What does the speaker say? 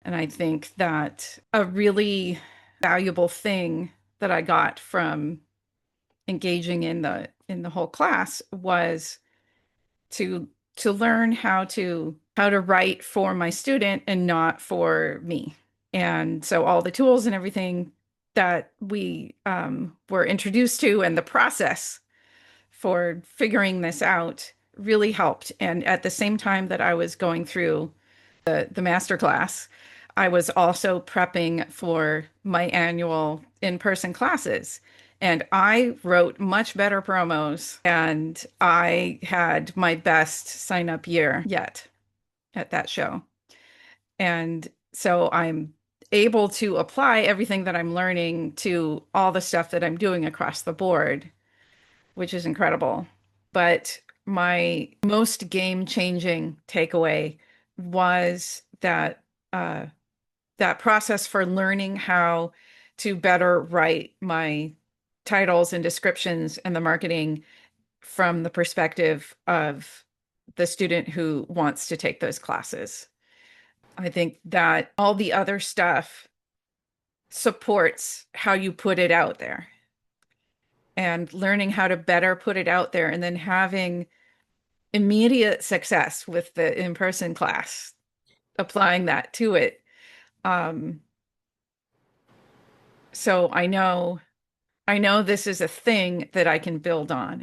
And I think that a really valuable thing that I got from engaging in the whole class was to learn how to write for my student and not for me. And so all the tools and everything that we were introduced to and the process for figuring this out really helped. And at the same time that I was going through the master class, I was also prepping for my annual in-person classes. And I wrote much better promos, and I had my best sign up year yet at that show. And so I'm able to apply everything that I'm learning to all the stuff that I'm doing across the board, which is incredible. But my most game-changing takeaway was that process for learning how to better write my titles and descriptions and the marketing from the perspective of the student who wants to take those classes. I think that all the other stuff supports how you put it out there, and learning how to better put it out there and then having immediate success with the in-person class, applying that to it. Um, so I know this is a thing that I can build on.